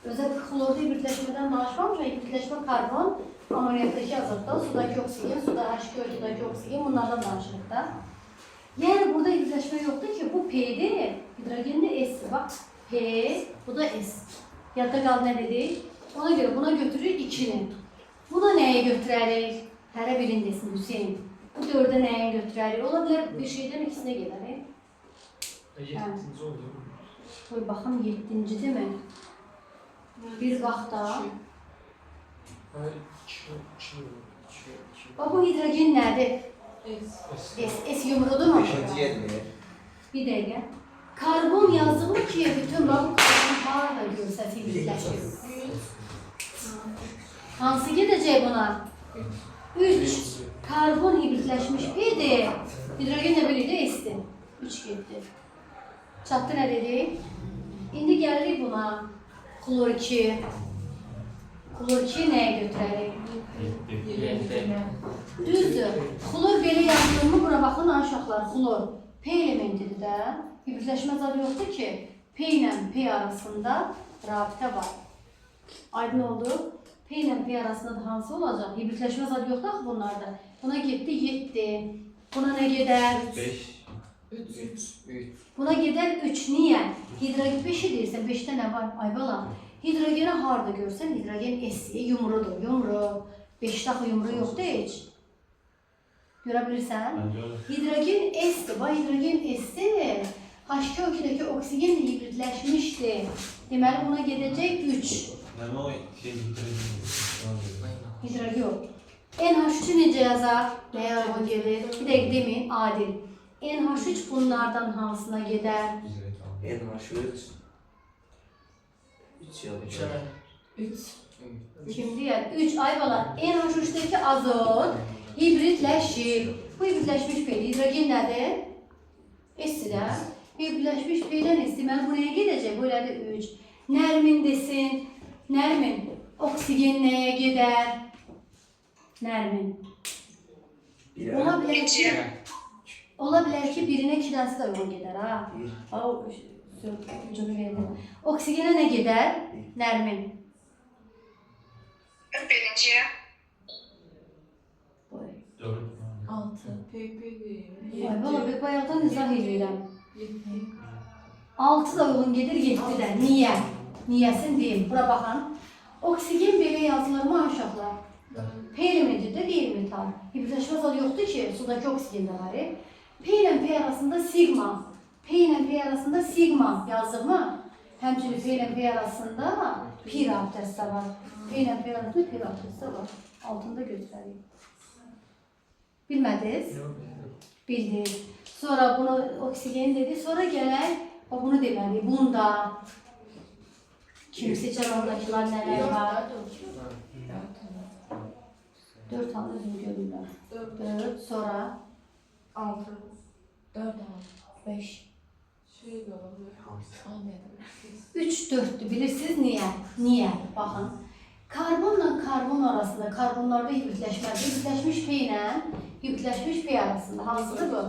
Özellikle xlorda hibridləşmədən danışmamışam. Hibridləşmə karbon, amoniyakdakı azotdan, sudakı oksigen, suda H2O, sudakı oksigen, bunlardan danışırıq da. Yəni burada hibridləşmə yoxdur ki, bu P'dir, hidrogen de S'dir. Bax, P, bu da S. Yadda qaldı nə dedik? Ona görə buna götürür 2'ni. Buna nəyə götürərik? Hərə birini desin Hüseyin. Bu 4'e nəyə götürərik? Ola bilər bir şeydən ikisinə gedərik. 7. oldu. Qoy baxın 7-ci değil mi? Bir bax da. Ay, 2 oldu. Bax bu hidrogen nədir? S yumrudur mu? Bir dəqiqə. Karbon yazdı mı ki, bütün bax bu karbon harada görsə hibridləşir. Hansı gedəcək buna? 3. Karbon hibridləşmiş P'dir. Hidrogen nə bilirdi? S'dir. 3 getdi. Çatdı nə dedik? İndi gəlirik buna. Klor 2. Klor 2'yi nəyə götürərik? Düzdür. Xlor belə yazdığımı bura baxın uşaqlar. Xlor P elementidir də. Hibridləşmə zadı yoxdur ki, P ilə P arasında rabitə var. Aydın oldu. P ilə P arasında da hansı olacaq? Hibridləşmə zadı yoxdur axı bunlarda. Buna getdi 7. Buna nə gedər? 3. Buna gedər 3. Niyə? Hidrogen 5'i deyirsən, 5'də nə var? Ay balam. Hidrogeni harada görsən, hidrogen S yumrudur, yumru. 5'də axı yumru yoxdur heç. Görə bilirsən? Hidrogen S'dir, bax hidrogen S-dir. H2O2'dəki oksigen hibridləşmişdir. Deməli buna gedəcək 3. Hidrogen yox. NH3 necə yazar? Nəyə uyğun gelir? Bir dəqiqə deməyin, adil. NH3 bunlardan hansına gedər? Kim deyər? 3 ay bala. NH3'dəki azot hibridləşir. Bu hibridləşmiş P hidrogen nədir? S-dir. Hibridləşmiş P-dən S. Deməli bu nəyə gedəcək? Bu elədir 3. Nərmin desin. Nərmin. Oksigen nəyə gedər? Nərmin. Ola bilər ki, birinə 2'dənsi də uyğun gedər ha. Oksigenə nə gedər? Nərmin. Birinciye. 6. Ay bala, bir bayaqdan izah edirəm. 6 da uyğun gedir, 7 də. Niyə? Niyəsini deyim. Bura baxın. Oksigen belə yazılır mı uşaqlar? P elementidir, qeyri-metal. Hibridləşmə zadı yoxdur ki, sudakı oksigen də var. P ilə P arasında sigma. P ilə P arasında sigma yazıq mı? Həmçinin P ilə P arasında pi rabitəsi də var. P ilə P arasında pi rabitəsi də var. Altında göstəreyim. Bilmədiniz? Bildiniz. Sonra bunu oksigen dedi. Sonra gələk, bunu deməli, bunda kim seçər oradakılar nələr var? 4 tane özüm görürlər. 4, sonra 6. 4. 5. Şey de olabilir. Olmayabilir. 3-4'tü bilirsiniz niye? Niye? Baxın. Karbonla karbon arasında, karbonlarda hibritləşmə, hibritləşmiş P ilə hibritləşmiş P arasında hansıdır bu?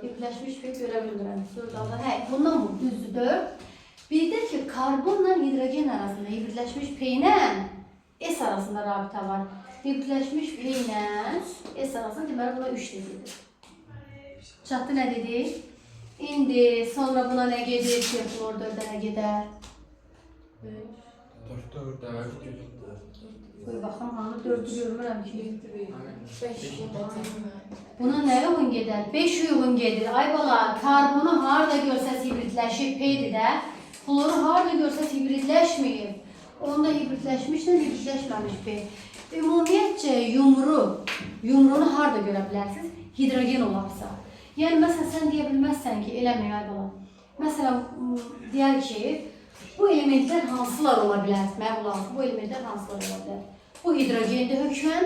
Hibritləşmiş P görə bilmirəm. 4 alda. Hə, bundan bu düzdür 4. Bir də ki, karbonla hidrogen arasında hibritləşmiş P ilə S arasında rabitə var. Hibritləşmiş P ilə S arasında deməli buna 3 dedik. Çatdı nə dedik? İndi sonra buna nə gedir? Flor 4-ə nə gedər? 4. Qoy baxım, hanı 4-ü görmürəm ki. 5 Buna nə uyğun gedər? 5 uyğun gedir. Ay bala, karbonu harda görsəz hibritləşib P-dir də. Floru harda görsəz hibritləşməyib. Onda hibritləşmişlə hibritləşməmiş P. Ümumiyyətcə yumrunu harda görə bilərsiniz? Hidrogen olarsa. Yəni məsələn sən deyə bilməzsən ki, eləmək ay bala. Məsələn deyər ki, bu elementlər hansılar ola bilər? Məlumat, bu elementlər hansılar ola bilər? Bu hidrogendir hökmən.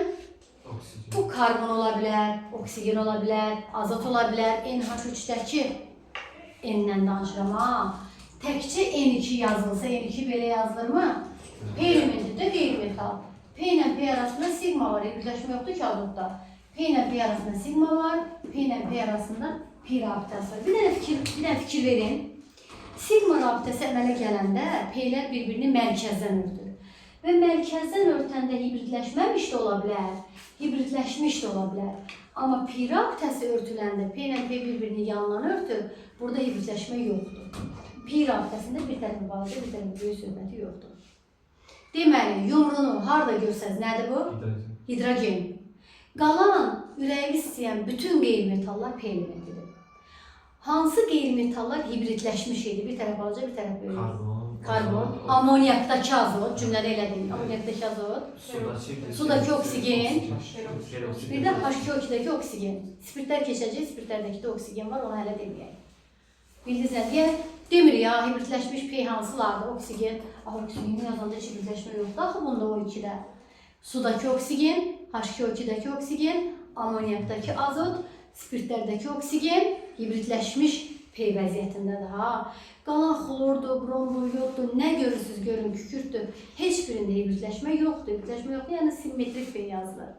Bu karbon ola bilər, oksigen ola bilər, azot ola bilər. NH3-dəki N-dən danışıram ha. Təkcə N2 yazılsa, N2 belə yazılırmı? P elementi də qeyri-metal. P ilə P arasında sigma var, hibritləşmə yoxdur ki azotda. P ilə P arasında sigma var, P ilə P arasında pi rabitəsi var. Bir dənə fikir verin. Sigma rabitəsi əmələ gələndə P'lər bir-birini mərkəzdən örtür. Və mərkəzdən örtəndə hibritləşməmiş də ola bilər, hibritləşmiş də ola bilər. Amma pi rabitəsi örtüləndə P ilə P bir-birini yandan örtür, burada hibritləşmə yoxdur. Pi rabitəsində bir tərəfə balaca, bir tərəfə böyük söhbəti yoxdur. Deməli, yumrunu harda görsəz, nədir bu? Hidrogen. Qalan ürəyi istəyən bütün qeyri-metallar P elementidir. Hansı qeyri-metallar hibritləşmiş idi? Bir tərəf balaca, bir tərəf böyük. Karbon. Amoniyakdakı azot, cümlədə elə deyil. Amoniyakdakı azot. Sudakı oksigen. Bir də H2O2-dəki oksigen. Spirtlər keçəcək, spirtlərdəki də oksigen var, onu hələ deməyək. Bildiniz nə deyə? Demir ya, hibritləşmiş P hansılardır? Oksigen. Oksigenin yazanda heç hibritləşmə yoxdur. Axı bunda O2-də. Sudakı oksigen, H2O2-dəki oksigen, amoniyakdakı azot, spirtlərdəki oksigen hibritləşmiş P vəziyyətindədir ha. Qalan xlordur, bromdur, yoddur, nə görürsünüz görün, kükürtdür. Heç birində hibritləşmə yoxdur. Hibritləşmə yoxdur, yəni simmetrik P yazılır.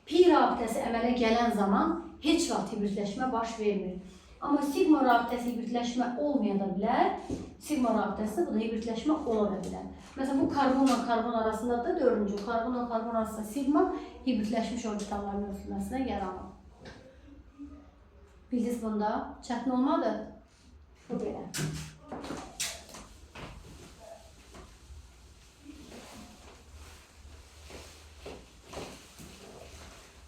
Pi rabitəsi əmələ gələn zaman heç vaxt hibritləşmə baş vermir. Amma sigma rabitəsi hibritləşmə olmaya da bilər. Sigma rabitəsi bu da hibritləşmə ola da bilər. Məsələn, bu karbonla karbon arasında da 4-cü. Karbonla karbon arasında sigma hibritləşmiş orbitalların örtülməsinə yaranır. Bildiniz bunda? Çətin olmadı? Bu belə.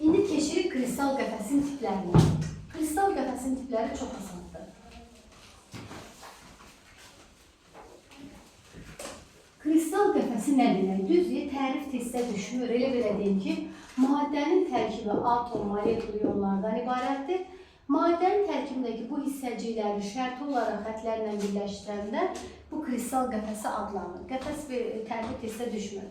İndi keçirik kristal qəfəsin tiplərinə. Kristal qəfəsin tipləri çox asandır. Kristal qəfəsi nə demək? Düzdür, tərif testə düşmür. Elə belə deyim ki, maddənin tərkibi atom, molekul yollardan ibarətdir. Maddənin tərkibindəki bu hissəcikləri şərti olaraq xətlərlə birləşdirəndə bu kristal qəfəsi adlanır. Qəfəs bir tərif testə düşmür.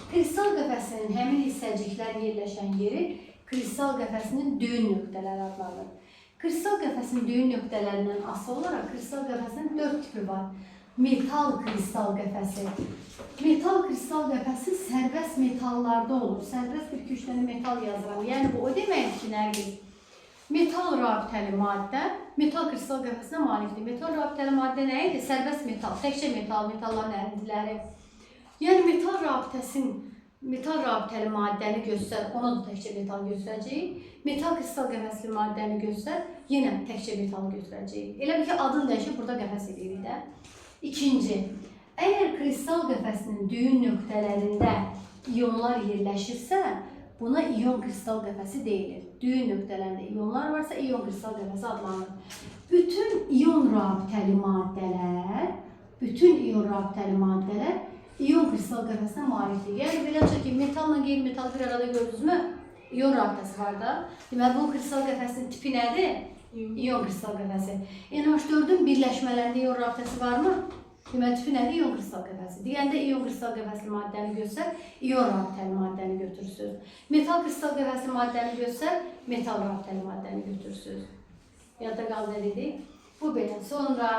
Kristal qəfəsinin həmin hissəciklər yerləşən yeri kristal qəfəsinin düyün nöqtələri adlanır. Kristal qəfəsinin düyün nöqtələrindən asılı olaraq kristal qəfəsinin 4 tipi var. Metal kristal qəfəsi. Metal kristal qəfəsi sərbəst metallarda olur. Sərbəst bir küçləni metal yazıram. Yəni bu o deməkdir ki, nədir? Metal rabitəli maddə metal kristal qəfəsinə malikdir. Metal rabitəli maddə nə idi? Sərbəst metal, təkcə metal, metalların ərintiləri. Yəni metal rabitəli maddəni göstər, ona da təkcə metal göstərəcəyik. Metal kristal qəfəsli maddəni göstər, yenə təkcə metal göstərəcəyik. Elə bir ki, adını dəyişib burada qəfəs edirik də. İkinci, əgər kristal qəfəsinin düyün nöqtələrində iyonlar yerləşirsə, buna iyon kristal qəfəsi deyilir. Düyün nöqtələrində iyonlar varsa, iyon kristal qəfəsi adlanır. Bütün iyon rabitəli maddələr iyon kristal qəfəsinə malikdir. Yəni, beləcə ki, metalla qeyri-metal bir arada gördünüzmü? İyon rabitəsi var da. Deməli, bu kristal qəfəsinin tipi nədir? İyon kristal qəfəsi. NH4-ün birləşmələrində iyon rabitəsi varmı? Deməli, tipi nədir? İyon kristal qəfəsi. Deyəndə iyon kristal qəfəsli maddəni göstər, iyon rabitəli maddəni götürürsünüz. Metal kristal qəfəsli maddəni göstər, metal rabitəli maddəni götürürsünüz. Yadda qal nə dedik? Bu belə. Sonra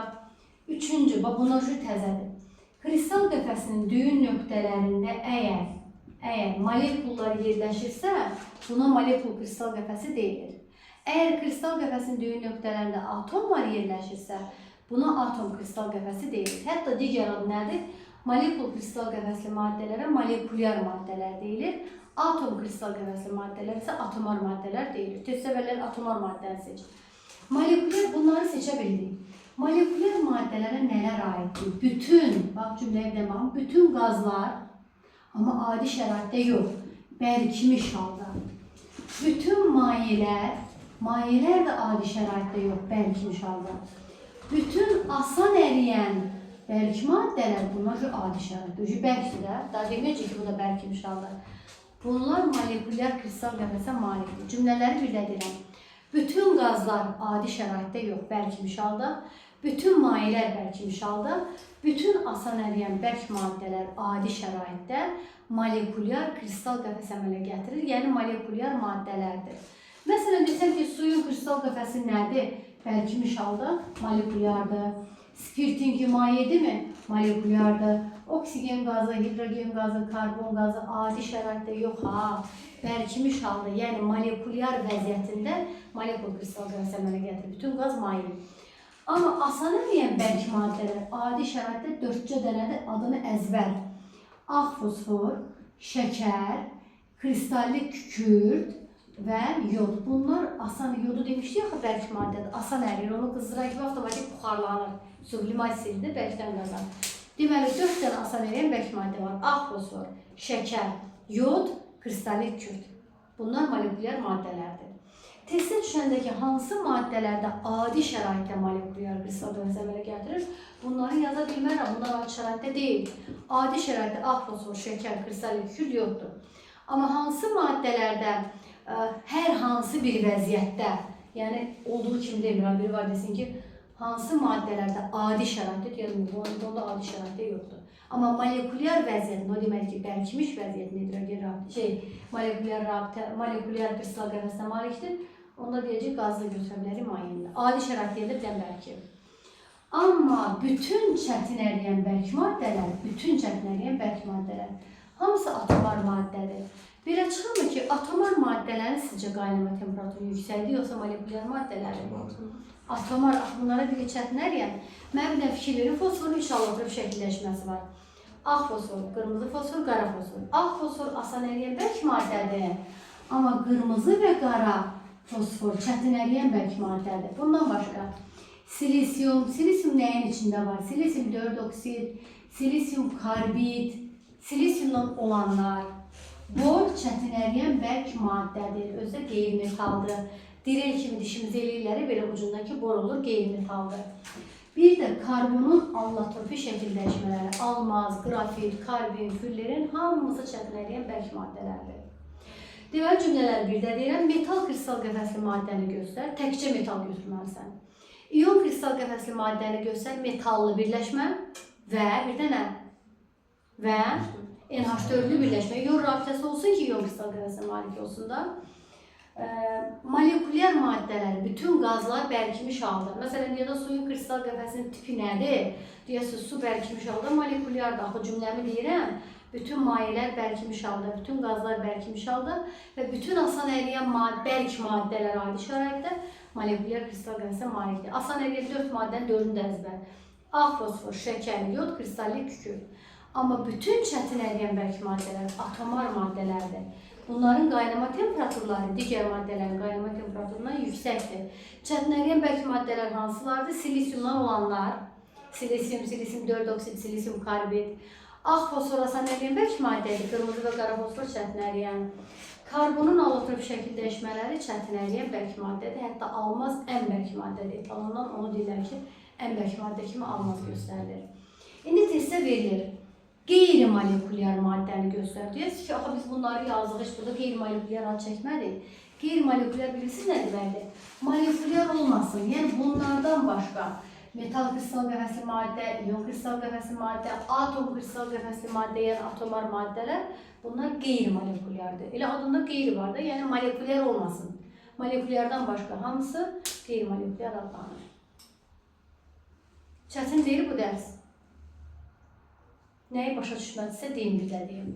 Üçüncü, bax bunlar şu təzədir. Kristal qəfəsinin düyün nöqtələrində əgər molekullar yerləşirsə, buna molekul kristal qəfəsi deyilir. Əgər kristal qəfəsinin düyün nöqtələrində atomlar yerləşirsə, buna atom kristal qəfəsi deyilir. Hətta digər adı nədir? Molekul kristal qəfəsli maddələrə molekulyar maddələr deyilir. Atom kristal qəfəsli maddələr isə atomar maddələr deyilir. Test səvərlər atomar maddəni seç. Molekulyar bunları seçə bildik. Molekulyar maddələrə nələr aiddir? Bütün, bax cümləyə deməm, bütün qazlar, amma adi şəraitdə yox, bərkimiş halda. Bütün mayelər də adi şəraitdə yox, bərkimiş halda. Bütün asan əriyən bərk maddələr, bunlar adi şəraitdə, bərkdir də, daha deməyəcək ki, bu da bərkimiş halda. Bunlar molekulyar kristal qəfəsə malikdir. Cümlələri bir də deyirəm. Bütün qazlar adi şəraitdə yox, bərkimiş halda. Bütün mayelər bərkimiş halda. Bütün asan əriyən bərk maddələr adi şəraitdə molekulyar kristal qəfəs əmələ gətirir, yəni molekulyar maddələrdir. Məsələn, desəm ki, suyun kristal qəfəsi nədir? Bərkimiş halda molekulyardır. Spirtinki mayedirmi? Molekulyardır. Oksigen qazı, hidrogen qazı, karbon qazı adi şəraitdə yox ha. Bərkimiş halda, yəni molekulyar vəziyyətində molekul kristal qəfəs əmələ gətirir. Bütün qaz maye. Amma asan əriyən bərk maddələr adi şəraitdə 4 dənədir, adını əzbər. Ağ fosfor, şəkər, kristalli kükürt və yod. Bunlar asan yodu demişdik axı bərk maddədir. Asan əriyir, onu qızdıran kimi avtomatik buxarlanır. Sublimasiyadır, bərkdən qazanır. Deməli, 4 dənə asan əriyən bərk maddə var. Ağ fosfor, şəkər, yod, kristalli kükürt. Bunlar molekulyar maddələrdir. Testə düşəndəki hansı maddələrdə adi şəraitdə molekulyar kristal qəfəs əmələ gətirir? Bunları yaza bilmərəm, bunlar adi şəraitdə deyil. Adi şəraitdə ağ fosfor, şəkər, kristalli kükürt yoxdur. Amma hansı maddələrdə hər hansı bir vəziyyətdə, yəni olduğu kimi demirəm, biri var desin ki, hansı maddələrdə adi şəraitdə, deyəlim, onda adi şəraitdə yoxdur. Amma molekulyar vəziyyət, o demək ki, bərkimiş vəziyyət hidrogen molekulyar kristal qəfəsinə malikdir. Onda deyəcək, qazla götürə bilərik mayendə. Adi şəraitdə də bilən bərki. Amma bütün çətin əriyən bərk maddələr, hamısı atomar maddədir. Belə çıxırmı ki, atomar maddələrin sizcə qaynama temperaturu yüksəkdir, yoxsa molekulyar maddələrin? Atomar, bunlara bir çətin əriyən. Mən bir də fikir verim, fosforun işalatlı şəkilləşməsi var. Ağ fosfor, qırmızı fosfor, qara fosfor. Ağ fosfor asan əriyən bərk maddədir. Amma qırmızı və qara fosfor çətin əriyən bərk maddədir. Bundan başqa silisium nəyin içində var? Silisium 4 oksid, silisium karbid, silisiumdan olanlar. Bor çətin əriyən bərk maddədir. Özdə qeyri-metaldır. Direl kimi dişimizi eləyirlər, belə ucundakı bor olur, qeyri-metaldır. Bir də karbonun allotropi şəkil dəyişmələri, almaz, qrafit, karbin, füllerin hamısı çətin əriyən bərk maddələrdir. Deməli cümlələri bir də deyirəm, metal kristal qəfəsli maddəni göstər, təkcə metal götürməlisən. İyon kristal qəfəsli maddəni göstər, metallı birləşmə və bir də nə? Və NH4-lü birləşmə. İyon rabitəsi olsun ki, iyon kristal qəfəsinə malik olsun da. Molekulyar maddələr, bütün qazlar bərkimiş halda. Məsələn, ya da suyun kristal qəfəsinin tipi nədir? Deyəsiniz, su bərkimiş halda molekulyardır. Axı cümləmi deyirəm, bütün mayelər bərkimiş halda, bütün qazlar bərkimiş halda və bütün asan əriyən bərk maddələr adi şəraitdə molekulyar kristal qəfəsə malikdir. Asan əriyən 4 maddənin 4-ünü də əzbər. Ağ fosfor, şəkər, yod, kristalli kükürt. Amma bütün çətin əriyən bərk maddələr atomar maddələrdir. Bunların qaynama temperaturları digər maddələrin qaynama temperaturundan yüksəkdir. Çətin əriyən bərk maddələr hansılardır? Silisiumdan olanlar, silisium 4 oksid, silisium karbid. Ağ fosfor asan əriyən bərk maddədir, qırmızı və qara fosfor çətin əriyən. Karbonun allotropi şəkil dəyişmələri çətin əriyən bərk maddədir, hətta almaz ən bərk maddədir. Etalondan onu deyirlər ki, ən bərk maddə kimi almaz göstərilir. İndi testə verilir. Qeyri-molekulyar maddəni göstər. Deyəsiniz ki, axı biz bunları yazdıq, heç burada qeyri-molekulyar ad çəkmədik. Qeyri-molekulyar bilirsiniz nə deməkdir? Molekulyar olmasın, yəni bunlardan başqa metal kristal qəfəsli maddə, iyon kristal qəfəsli maddə, atom kristal qəfəsli maddə, yəni atomar maddələr, bunlar qeyri-molekulyardır. Elə adında qeyri var da, yəni molekulyar olmasın. Molekulyardan başqa hamısı qeyri-molekulyar adlanır. Çətin deyil bu dərs. Nəyi başa düşmədisə deyin bir də deyim.